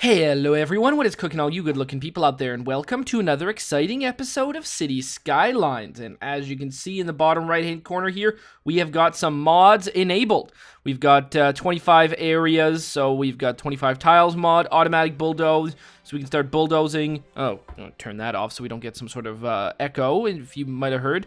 Hello everyone, what is cooking all you good looking people out there, and welcome to another exciting episode of City Skylines. And as you can see in the bottom right hand corner here, we have got some mods enabled. We've got 25 areas, so we've got 25 tiles mod, automatic bulldoze, so we can start bulldozing. Oh, turn that off so we don't get some sort of echo, if you might have heard.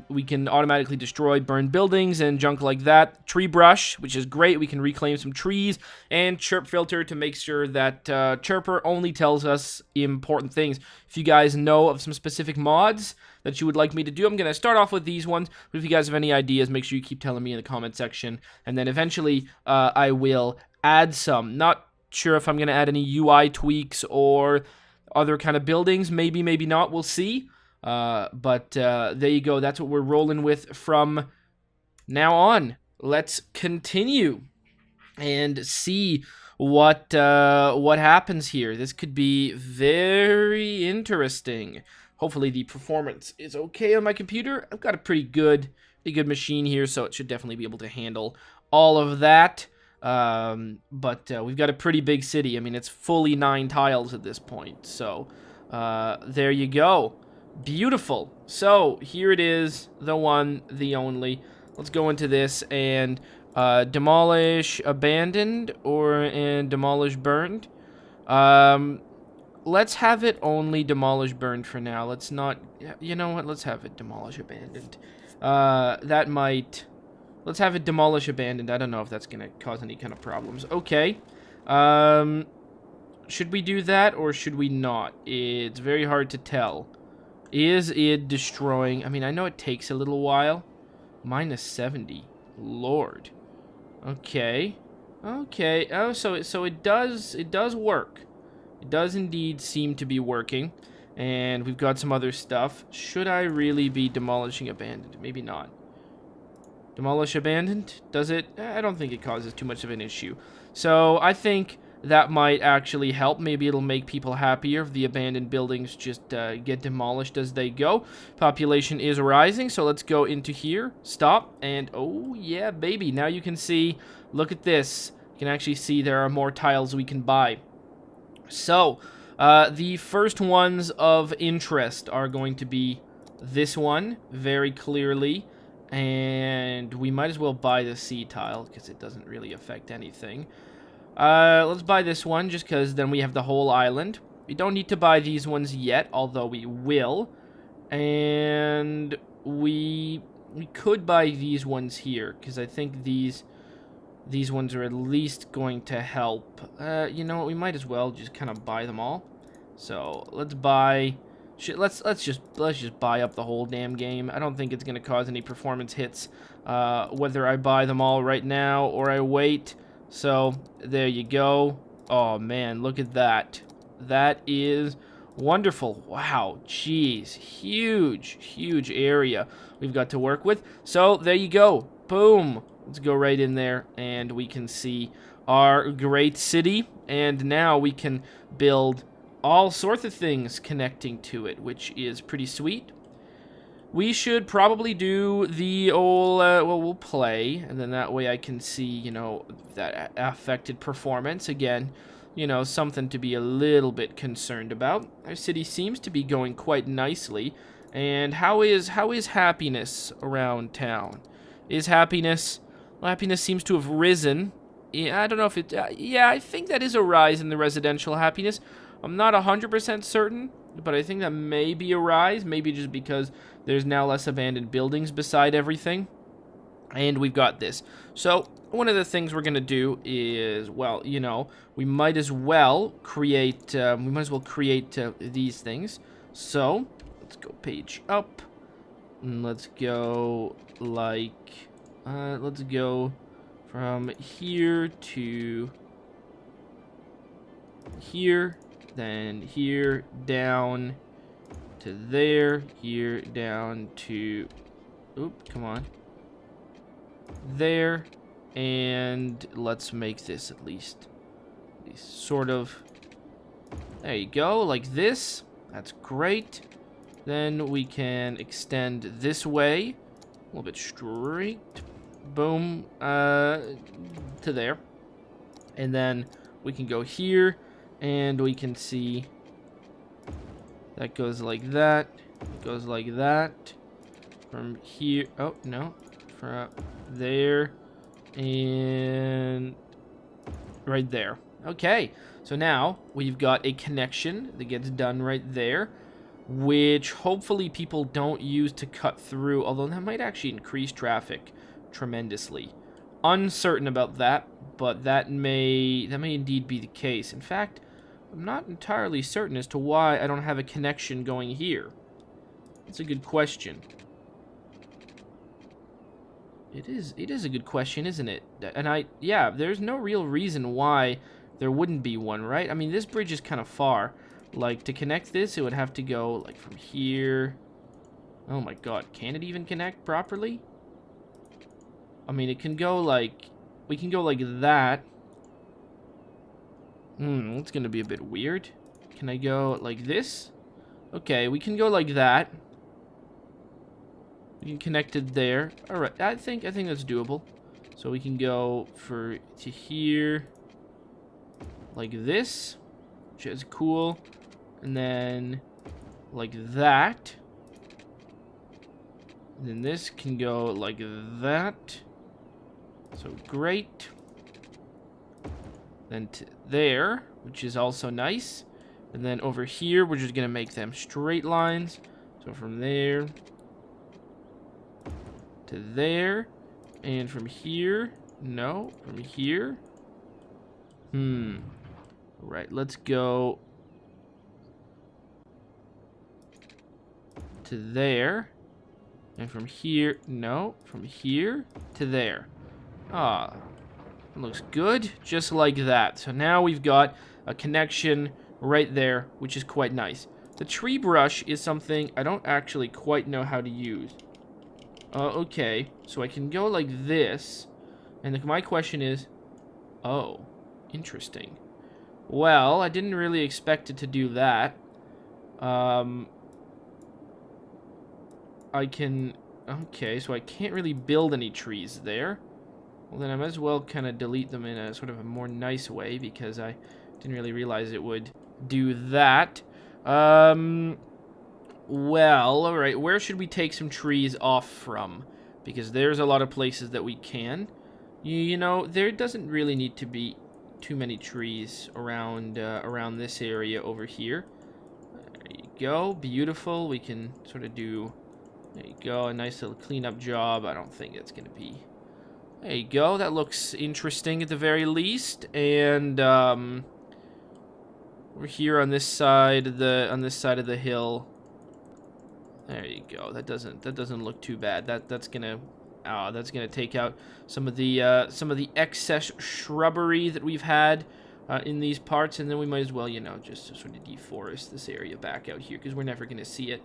We can automatically destroy burned buildings and junk like that. Tree brush, which is great. We can reclaim some trees, and chirp filter to make sure that chirper only tells us important things. If you guys know of some specific mods that you would like me to do, I'm going to start off with these ones, but if you guys have any ideas, make sure you keep telling me in the comment section, and then eventually I will add some. Not sure if I'm going to add any UI tweaks or other kind of buildings, maybe not, we'll see. But there you go, that's what we're rolling with from now on. Let's continue and see what happens here. This could be very interesting. Hopefully the performance is okay on my computer. I've got a pretty good machine here, so it should definitely be able to handle all of that. But we've got a pretty big city. I mean, it's fully 9 tiles at this point. So there you go. Beautiful. So here it is, the one, the only. Let's go into this and demolish abandoned and demolish burned. Let's have it only demolish burned for now. Let's not, you know what, let's have it demolish abandoned. That might, let's have it demolish abandoned. I don't know if that's gonna cause any kind of problems. Okay. Should we do that or should we not? It's very hard to tell. Is it destroying? I mean, I know it takes a little while. Minus 70. Lord. Okay. Okay. Oh, so it does work. It does indeed seem to be working. And we've got some other stuff. Should I really be demolishing abandoned? Maybe not. Demolish abandoned? Does it? I don't think it causes too much of an issue. So I think that might actually help. Maybe it'll make people happier if the abandoned buildings just get demolished as they go. Population is rising, so let's go into here. Stop, and oh yeah, baby. Now you can see, look at this. You can actually see there are more tiles we can buy. So, the first ones of interest are going to be this one, very clearly. And we might as well buy the C tile, because it doesn't really affect anything. Let's buy this one, just because then we have the whole island. We don't need to buy these ones yet, although we will. And we could buy these ones here, because I think these ones are at least going to help. You know what, we might as well just kind of buy them all. So, let's buy... Let's just buy up the whole damn game. I don't think it's going to cause any performance hits, whether I buy them all right now or I wait. So, there you go. Oh, man, look at that. That is wonderful. Wow, jeez. Huge area we've got to work with. So, there you go. Boom. Let's go right in there, and we can see our great city. And now we can build all sorts of things connecting to it, which is pretty sweet. We should probably do the old, well, we'll play, and then that way I can see, you know, that affected performance. Again, you know, something to be a little bit concerned about. Our city seems to be going quite nicely. And how is happiness around town? Is happiness, well, happiness seems to have risen. Yeah, I don't know if it, yeah, I think that is a rise in the residential happiness. I'm not 100% certain, but I think that may be a rise, maybe just because there's now less abandoned buildings beside everything. And we've got this. So, one of the things we're going to do is, well, you know, we might as well create these things. So, let's go page up. And let's go, like, let's go from here to here. Then here, down to there, here, down to, oop, come on, there, and let's make this at least sort of, there you go, like this. That's great. Then we can extend this way, a little bit straight, boom, to there. And then we can go here, and we can see that goes like that. It goes like that. From here. Oh, no. From there. And right there. Okay. So now we've got a connection that gets done right there, which hopefully people don't use to cut through, although that might actually increase traffic tremendously. Uncertain about that, but that may indeed be the case. In fact, I'm not entirely certain as to why I don't have a connection going here. That's a good question. It is a good question, isn't it? And yeah, there's no real reason why there wouldn't be one, right? I mean, this bridge is kind of far. Like, to connect this, it would have to go, like, from here. Oh my god, can it even connect properly? I mean, it can go, like, we can go like that. It's gonna be a bit weird. Can I go like this? Okay, we can go like that. We can connect it there. Alright, I think that's doable. So we can go to here. Like this. Which is cool. And then like that. And then this can go like that. So great. Then to there, which is also nice. And then over here, we're just going to make them straight lines. So from there to there. And from here. No, from here. Right, let's go to there. And from here, no, from here to there. Ah, looks good, just like that. So now we've got a connection right there, which is quite nice. The tree brush is something I don't actually quite know how to use. Okay, so I can go like this. And my question is, oh, interesting. Well, I didn't really expect it to do that. I can... Okay, so I can't really build any trees there. Well, then I might as well kind of delete them in a sort of a more nice way, because I didn't really realize it would do that. Well, alright, where should we take some trees off from? Because there's a lot of places that we can. You know, there doesn't really need to be too many trees around around this area over here. There you go, beautiful. We can sort of do, there you go, a nice little cleanup job. I don't think it's gonna be, there you go, that looks interesting at the very least. And we're here on this side of the hill. There you go. That doesn't look too bad. That's gonna take out some of the excess shrubbery that we've had in these parts, and then we might as well, you know, just sort of deforest this area back out here, because we're never gonna see it.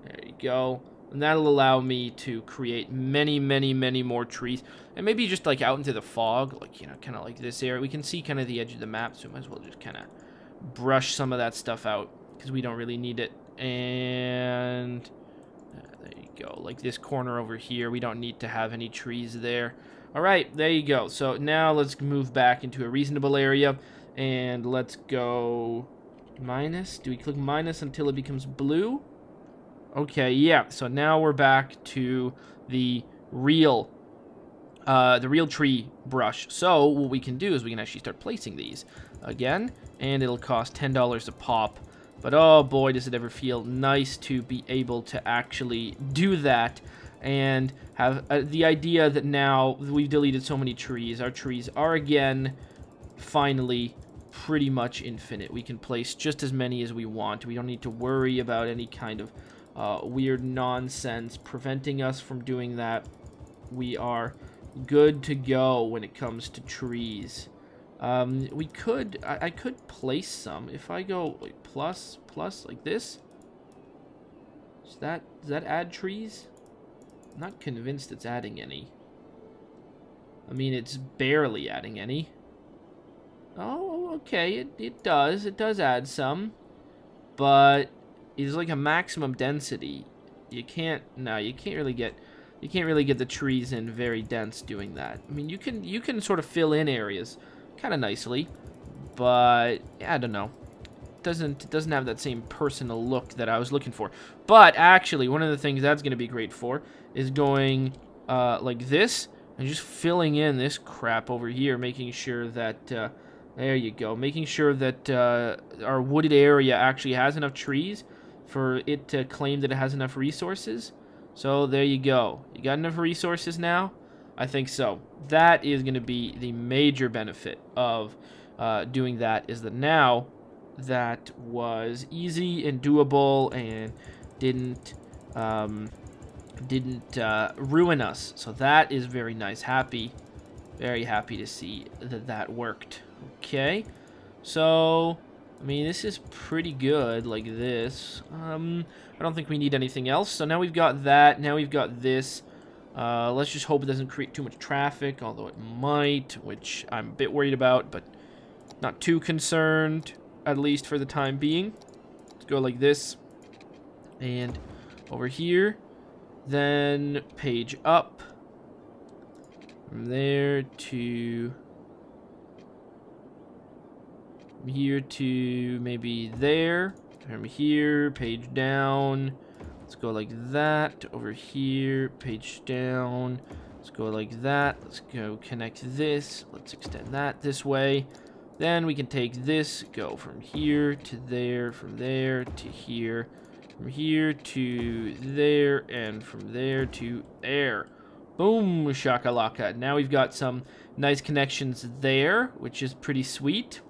There you go. And that'll allow me to create many more trees, and maybe just like out into the fog, like, you know, kind of like this area. We can see kind of the edge of the map, so we might as well just kind of brush some of that stuff out, because we don't really need it. And there you go, like this corner over here, we don't need to have any trees there. All right, there you go. So now let's move back into a reasonable area, and let's go minus. Do we click minus until it becomes blue? Okay, yeah. So now we're back to the real tree brush. So what we can do is we can actually start placing these again, and it'll cost $10 a pop. But oh boy, does it ever feel nice to be able to actually do that, and have the idea that now we've deleted so many trees, our trees are again finally pretty much infinite. We can place just as many as we want. We don't need to worry about any kind of weird nonsense preventing us from doing that. We are good to go when it comes to trees. I could place some if I go like plus like this. Does that add trees? I'm not convinced it's adding any. I mean, it's barely adding any. Oh, okay, it does add some, but it's like a maximum density. You can't really get the trees in very dense doing that. I mean, you can sort of fill in areas kind of nicely, but I don't know. It doesn't have that same personal look that I was looking for. But actually, one of the things that's going to be great for is going like this and just filling in this crap over here, making sure that there you go, making sure that our wooded area actually has enough trees for it to claim that it has enough resources. So there you go. You got enough resources now? I think so. That is going to be the major benefit of doing that, is that now that was easy and doable and didn't ruin us. So that is very nice. Very happy to see that that worked. Okay, so I mean, this is pretty good like this. I don't think we need anything else. So now we've got that. Now we've got this. Let's just hope it doesn't create too much traffic, although it might, which I'm a bit worried about, but not too concerned, at least for the time being. Let's go like this. And over here, then page up. From there to here to maybe there. From here, page down. Let's go like that. Over here, page down. Let's go like that. Let's go connect this. Let's extend that this way. Then we can take this, go from here to there, from there to here, from here to there, and from there to there. Boom, shakalaka. Now we've got some nice connections there, which is pretty sweet.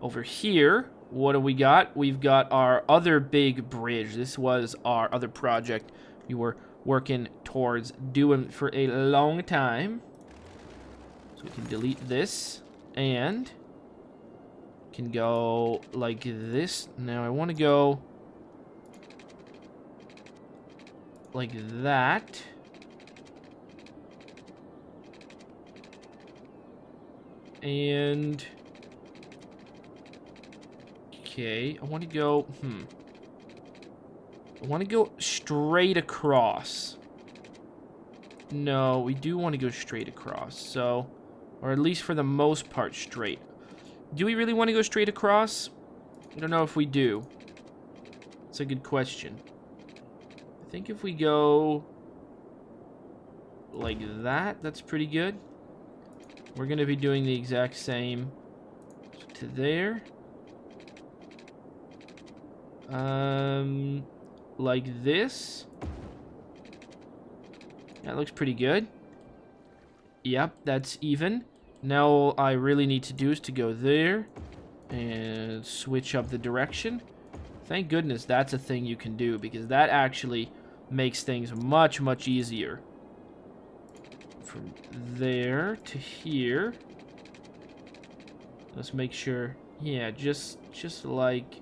Over here, what do we got? We've got our other big bridge. This was our other project we were working towards doing for a long time. So we can delete this and can go like this. Now I want to go like that. And okay, I want to go I want to go straight across. No, we do want to go straight across. So, or at least for the most part straight. Do we really want to go straight across? I don't know if we do. It's a good question. I think if we go like that, that's pretty good. We're going to be doing the exact same to there. Like this. That looks pretty good. Yep, that's even. Now all I really need to do is to go there and switch up the direction. Thank goodness that's a thing you can do, because that actually makes things much, much easier. From there to here. Let's make sure. Yeah, just like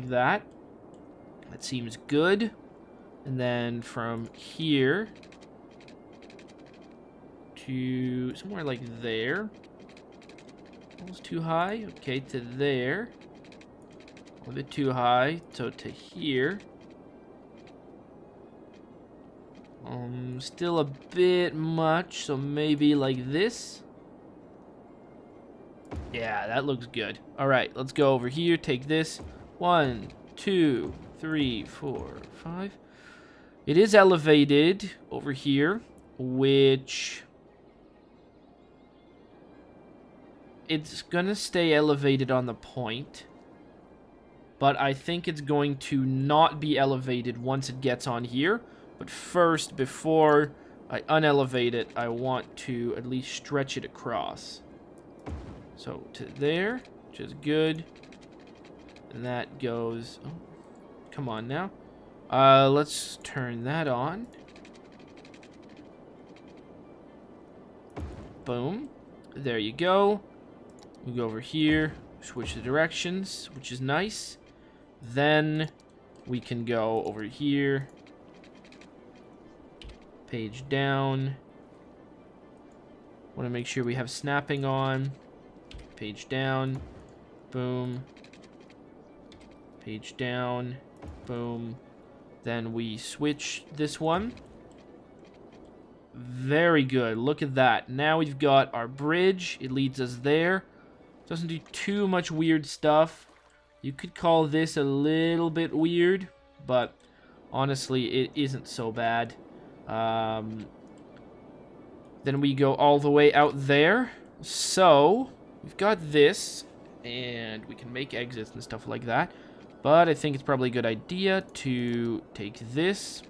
that. That seems good. And then from here to somewhere like there. Almost too high. Okay, to there. A little bit too high. So to here. Still a bit much, so maybe like this. Yeah, that looks good. All right, let's go over here. Take this. 1, 2, 3, 4, 5. It is elevated over here, which it's gonna stay elevated on the point, but I think it's going to not be elevated once it gets on here. But first, before I unelevate it, I want to at least stretch it across. So to there, which is good. And that goes... Oh, come on now. Let's turn that on. Boom. There you go. We go over here, switch the directions, which is nice. Then we can go over here. Page down. Want to make sure we have snapping on. Page down. Boom. Page down. Boom. Then we switch this one. Very good. Look at that. Now we've got our bridge. It leads us there. Doesn't do too much weird stuff. You could call this a little bit weird, but honestly, it isn't so bad. Then we go all the way out there. So, we've got this, and we can make exits and stuff like that. But I think it's probably a good idea to take this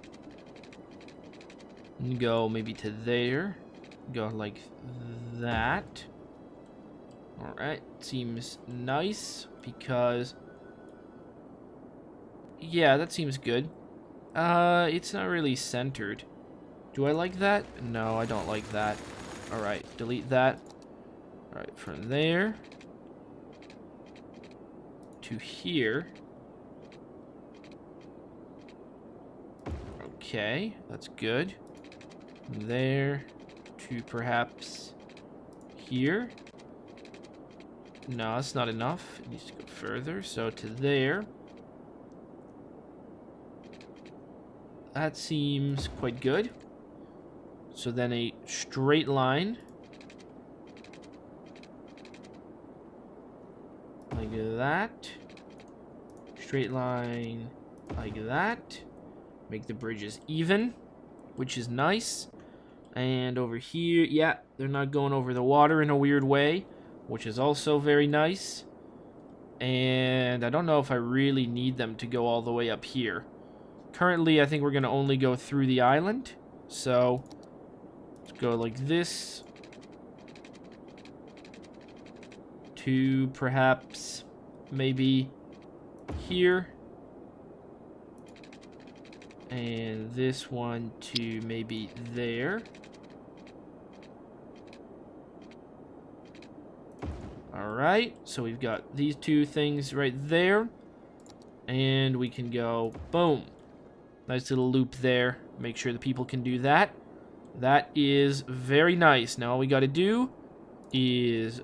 and go maybe to there. Go like that. Alright, seems nice because... yeah, that seems good. It's not really centered. Do I like that? No, I don't like that. Alright, delete that. Alright, from there to here. Okay, that's good. There to perhaps here. No, that's not enough. It needs to go further. So to there. That seems quite good. So then a straight line. Like that. Straight line like that. Make the bridges even, which is nice. And over here, yeah, they're not going over the water in a weird way, which is also very nice. And I don't know if I really need them to go all the way up here. Currently, I think we're going to only go through the island. So, let's go like this. To perhaps maybe here. And this one to maybe there. Alright, so we've got these two things right there. And we can go, boom. Nice little loop there. Make sure the people can do that. That is very nice. Now all we got to do is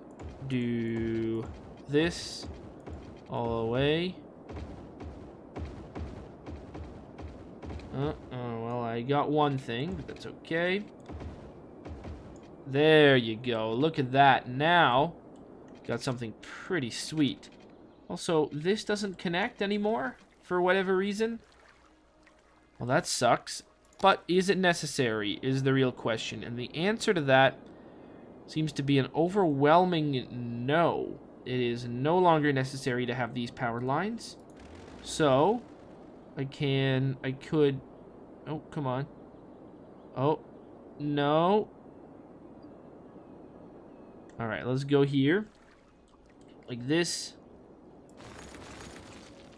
do this all the way. Well, I got one thing, but that's okay. There you go. Look at that. Now, got something pretty sweet. Also, this doesn't connect anymore for whatever reason. Well, that sucks. But is it necessary is the real question. And the answer to that seems to be an overwhelming no. It is no longer necessary to have these power lines. So, I could... oh, come on. Oh, no. Alright, let's go here. Like this.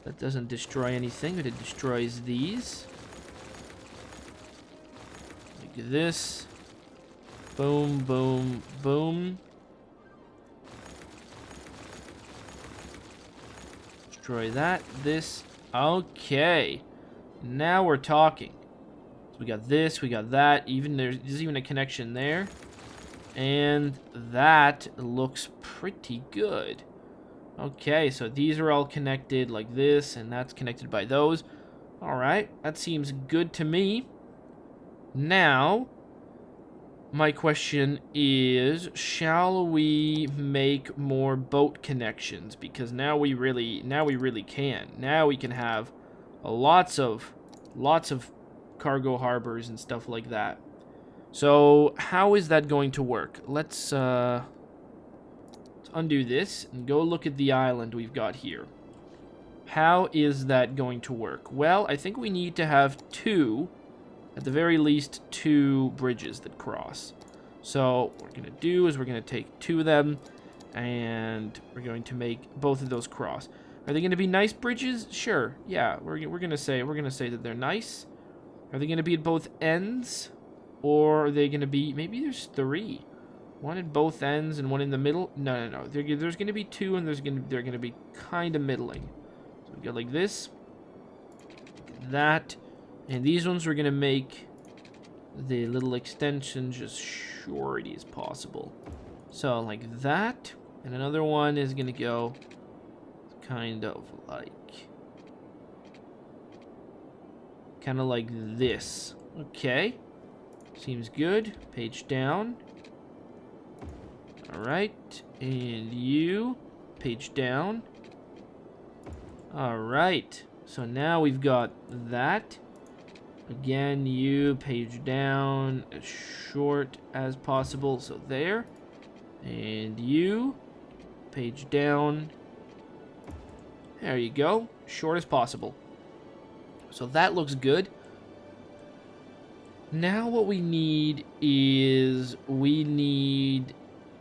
That doesn't destroy anything, but it destroys these. Like this. Boom, boom, boom. Destroy that. This. Okay. Now we're talking. So we got this, we got that. There's even a connection there. And that looks pretty good. Okay, so these are all connected like this, and that's connected by those. Alright, that seems good to me. Now, my question is, shall we make more boat connections? Because now we really can. Now we can have lots of cargo harbors and stuff like that. So, how is that going to work? Let's undo this and go look at the island we've got here. How is that going to work? Well, I think we need to have two, at the very least, two bridges that cross. So, what we're going to do is we're going to take two of them, and we're going to make both of those cross. Are they going to be nice bridges? Sure. Yeah, we're going to say that they're nice. Are they going to be at both ends? Or are they going to be... maybe there's three. One at both ends and one in the middle? No. There's going to be two, and they're going to be kind of middling. So we go like this. Like that. And these ones we're going to make the little extensions as shorty as possible. So like that. And another one is going to go kind of like this. Okay. Seems good. Page down. Alright. And you. page down. Alright, so now we've got that. Again, you page down as short as possible, so there. And you page down. There you go, short as possible. So that looks good. Now what we need is we need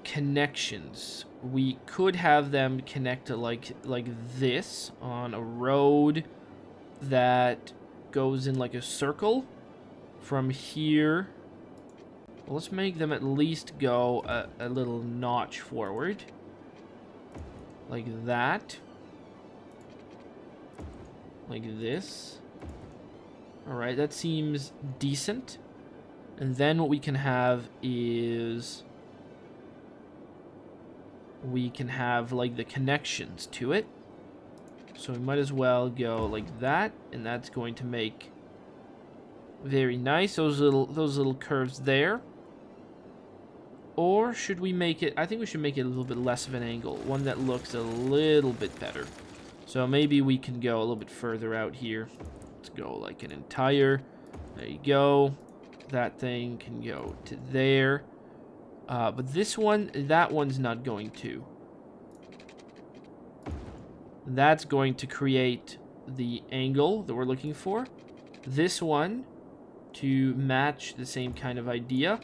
connections. We could have them connect to like this on a road that goes in like a circle from here. Well, let's make them at least go a little notch forward like that, like this. All right, that seems decent. And then what we can have is we can have like the connections to it. So we might as well go like that, and that's going to make very nice those little curves there. Or should we make it, I think we should make it a little bit less of an angle, one that looks a little bit better. So maybe we can go a little bit further out here. Let's go like an entire, there you go. That thing can go to there. But this one, that one's not going to. That's going to create the angle that we're looking for. This one, to match the same kind of idea,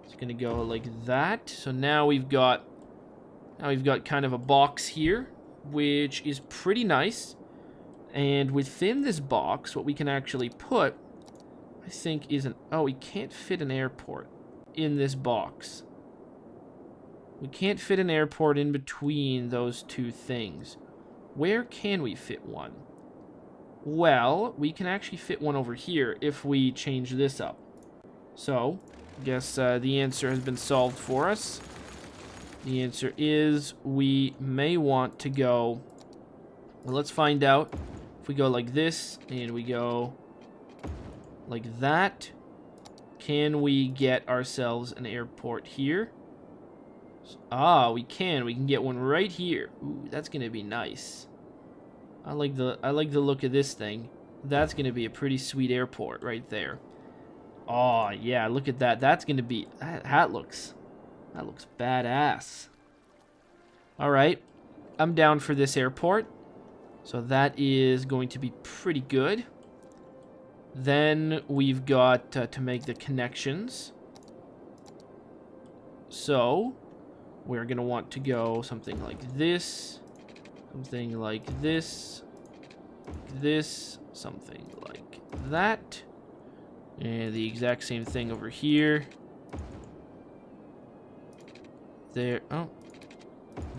it's going to go like that. So now we've got kind of a box here, which is pretty nice. And within this box, what we can actually put, I think, is an... Oh, we can't fit an airport in this box. We can't fit an airport in between those two things. Where can we fit one? Well, we can actually fit one over here if we change this up. So, I guess the answer has been solved for us. The answer is we may want to go... Well, let's find out. If we go like this, and we go like that, can we get ourselves an airport here? Ah, we can. We can get one right here. Ooh, that's gonna be nice. I like the look of this thing. That's gonna be a pretty sweet airport right there. Oh yeah, look at that. That's gonna be that looks badass. All right, I'm down for this airport. So that is going to be pretty good. Then we've got to make the connections. So we're going to want to go something like this, something like this, something like that. And the exact same thing over here. There, oh,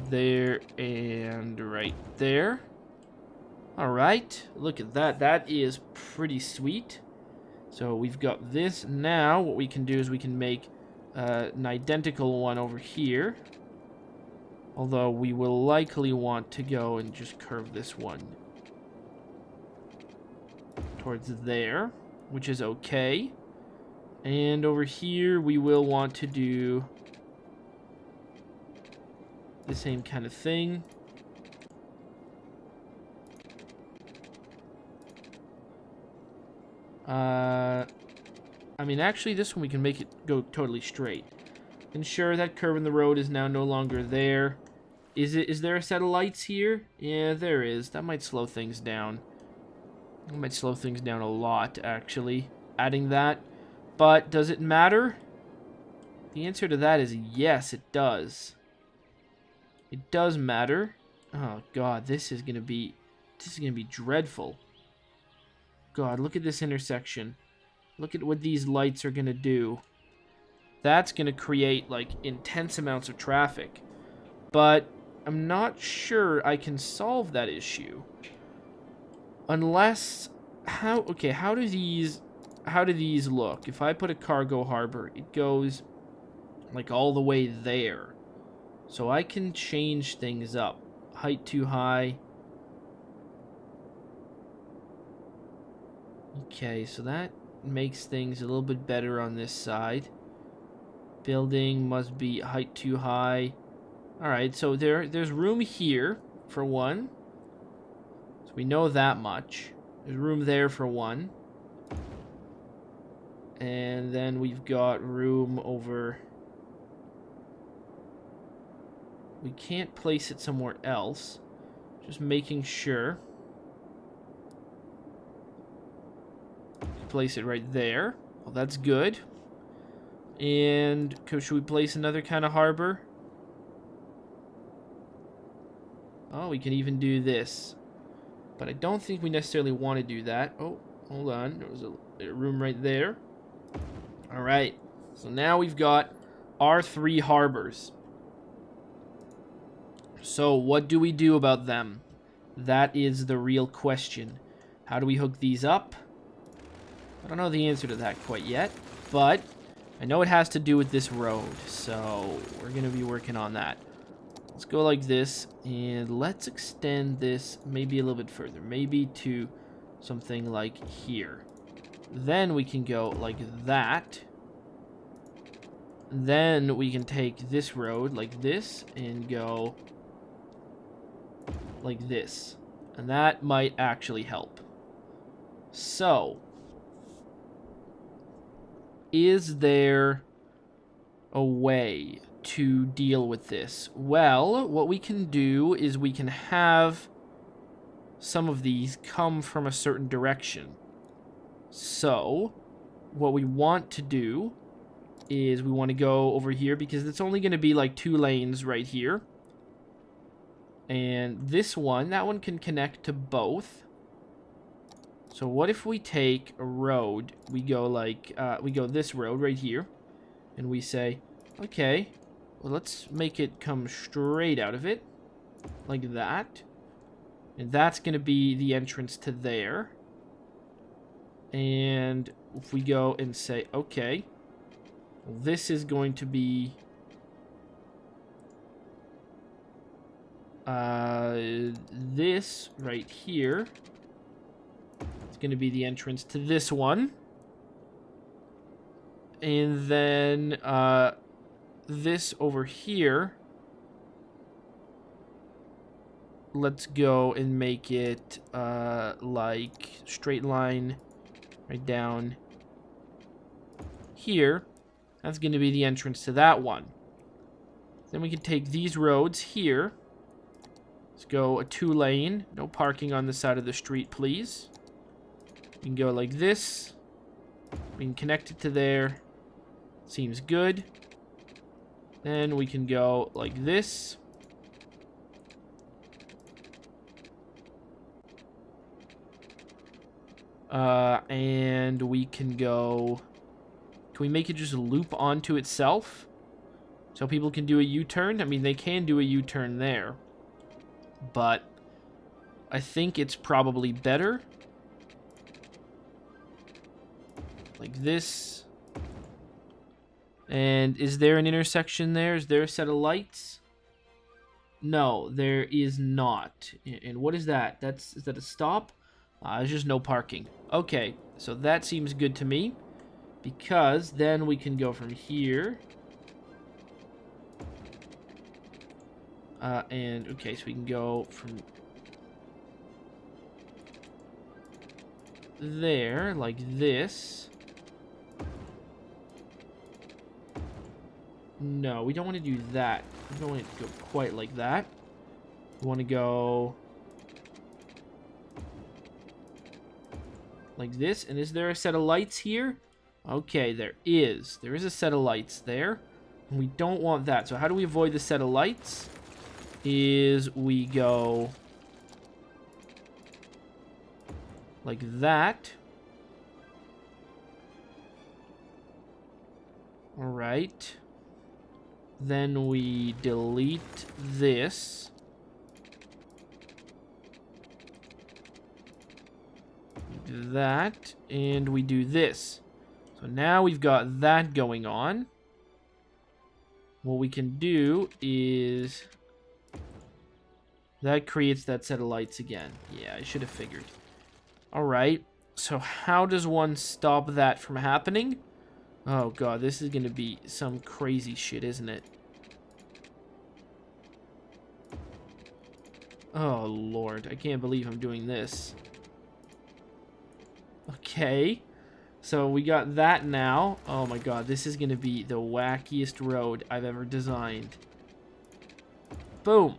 there, and right there. Alright, look at that. That is pretty sweet. So we've got this. Now what we can do is we can make an identical one over here. Although we will likely want to go and just curve this one towards there, which is okay. And over here we will want to do the same kind of thing. I mean, actually, this one we can make it go totally straight. Ensure that curve in the road is now no longer there. Is there a set of lights here? Yeah, there is. That might slow things down. It might slow things down a lot, actually, adding that. But does it matter? The answer to that is yes, it does. It does matter. Oh god, this is gonna be dreadful. God, look at this intersection. Look at what these lights are gonna do. That's gonna create like intense amounts of traffic. But I'm not sure I can solve that issue. Unless how do these look? If I put a cargo harbor, it goes like all the way there. So I can change things up. Height too high. Okay, so that makes things a little bit better on this side. Building must be height too high. Alright, so there's room here for one. So we know that much. There's room there for one. And then we've got room over... We can't place it somewhere else. Just making sure. Place it right there. Well, that's good. And should we place another kind of harbor? Oh, we can even do this. But I don't think we necessarily want to do that. Oh, hold on. There was a room right there. Alright. So now we've got our 3 harbors. So what do we do about them? That is the real question. How do we hook these up? I don't know the answer to that quite yet. But I know it has to do with this road. So we're going to be working on that. Let's go like this, and let's extend this maybe a little bit further. Maybe to something like here. Then we can go like that. Then we can take this road like this and go like this. And that might actually help. So, is there a way to deal with this? Well, what we can do is we can have some of these come from a certain direction. So, what we want to do is we want to go over here because it's only going to be like 2 lanes right here. And this one, that one can connect to both. So what if we take a road, we go like, we go this road right here, and we say, okay, well, let's make it come straight out of it, like that. And that's going to be the entrance to there. And if we go and say, okay, well, this is going to be this right here. It's going to be the entrance to this one. And then this over here, let's go and make it like straight line right down here. That's going to be the entrance to that one. Then we can take these roads here. Let's go a 2-lane. No parking on the side of the street, please. We can go like this. We can connect it to there. Seems good. Then we can go like this. And we can go... Can we make it just loop onto itself? So people can do a U-turn? I mean, they can do a U-turn there. But I think it's probably better like this. And is there an intersection there? Is there a set of lights? No, there is not. And what is that? Is that a stop? There's just no parking. Okay, so that seems good to me. Because then we can go from here. And, okay, so we can go from there, like this. No, we don't want to do that. We don't want it to go quite like that. We want to go like this. And is there a set of lights here? Okay, there is. There is a set of lights there. And we don't want that. So how do we avoid the set of lights? Is we go like that. All right. Then we delete this. We do that, and we do this. So now we've got that going on. What we can do is... That creates that set of lights again. Yeah, I should have figured. Alright, so how does one stop that from happening? Oh god, this is going to be some crazy shit, isn't it? Oh, Lord. I can't believe I'm doing this. Okay. So we got that now. Oh my god, this is going to be the wackiest road I've ever designed. Boom.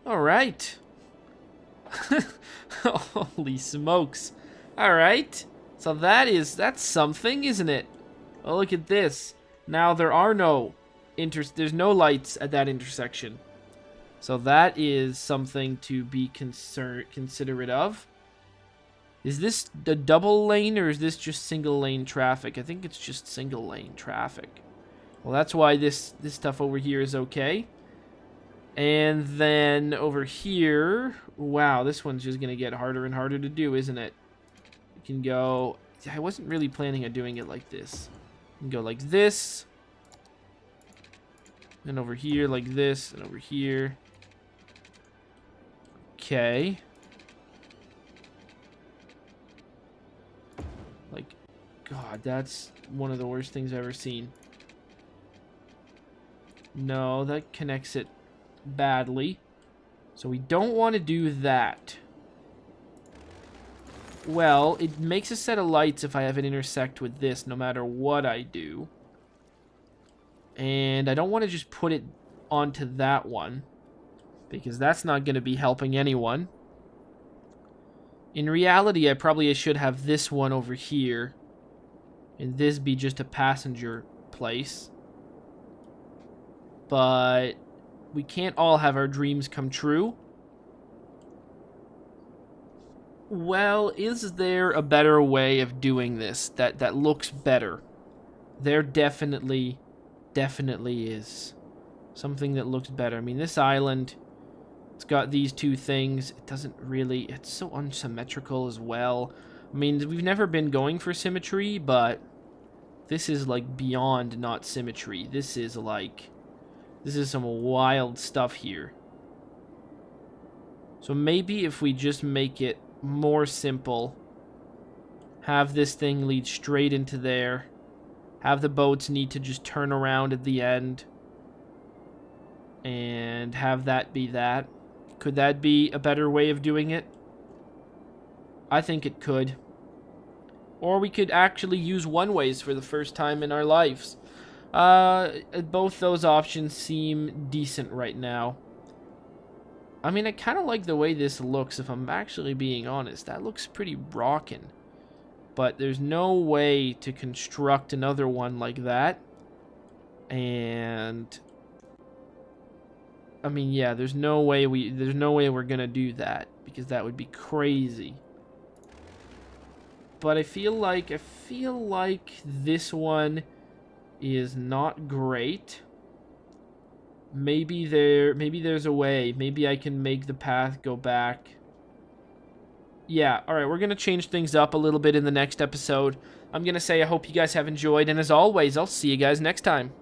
Alright. Holy smokes. Alright. So that's something, isn't it? Oh, look at this. Now there are there's no lights at that intersection. So that is something to be considerate of. Is this the double lane or is this just single lane traffic? I think it's just single lane traffic. Well, that's why this stuff over here is okay. And then over here, wow, this one's just gonna get harder and harder to do, isn't it? You can go, I wasn't really planning on doing it like this. You can go like this. And over here like this, and over here. Okay. Like, God, that's one of the worst things I've ever seen. No, that connects it badly. So we don't want to do that. Well, it makes a set of lights if I have it intersect with this, no matter what I do. And I don't want to just put it onto that one, because that's not going to be helping anyone. In reality, I probably should have this one over here, and this be just a passenger place. But we can't all have our dreams come true. Well, is there a better way of doing this that looks better? There definitely is something that looks better. I mean, this island, it's got these two things. It doesn't really, it's so unsymmetrical as well. I mean, we've never been going for symmetry, but this is like beyond not symmetry. This is some wild stuff here. So maybe if we just make it more simple, have this thing lead straight into there, have the boats need to just turn around at the end, and have that be that. Could that be a better way of doing it? I think it could. Or we could actually use one-ways for the first time in our lives. Both those options seem decent right now. I mean, I kind of like the way this looks, if I'm actually being honest. That looks pretty rockin'. But there's no way to construct another one like that. And I mean, yeah, there's no way we're gonna do that, because that would be crazy. But I feel like this one is not great. Maybe there's a way. Maybe I can make the path go back. Yeah, alright, we're gonna change things up a little bit in the next episode. I'm gonna say I hope you guys have enjoyed, and as always, I'll see you guys next time.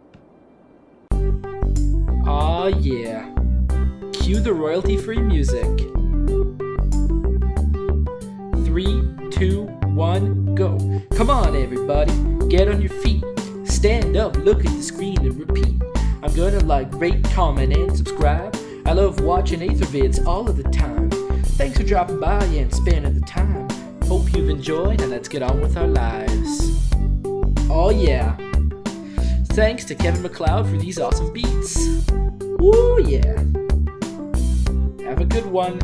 Aw, yeah. Cue the royalty-free music. 3, 2, 1, go. Come on, everybody, get on your feet. Stand up, look at the screen, and repeat. I'm gonna like, rate, comment, and subscribe. I love watching Athervids all of the time. Thanks for dropping by and spending the time. Hope you've enjoyed, and let's get on with our lives. Oh yeah. Thanks to Kevin MacLeod for these awesome beats. Woo yeah. Have a good one.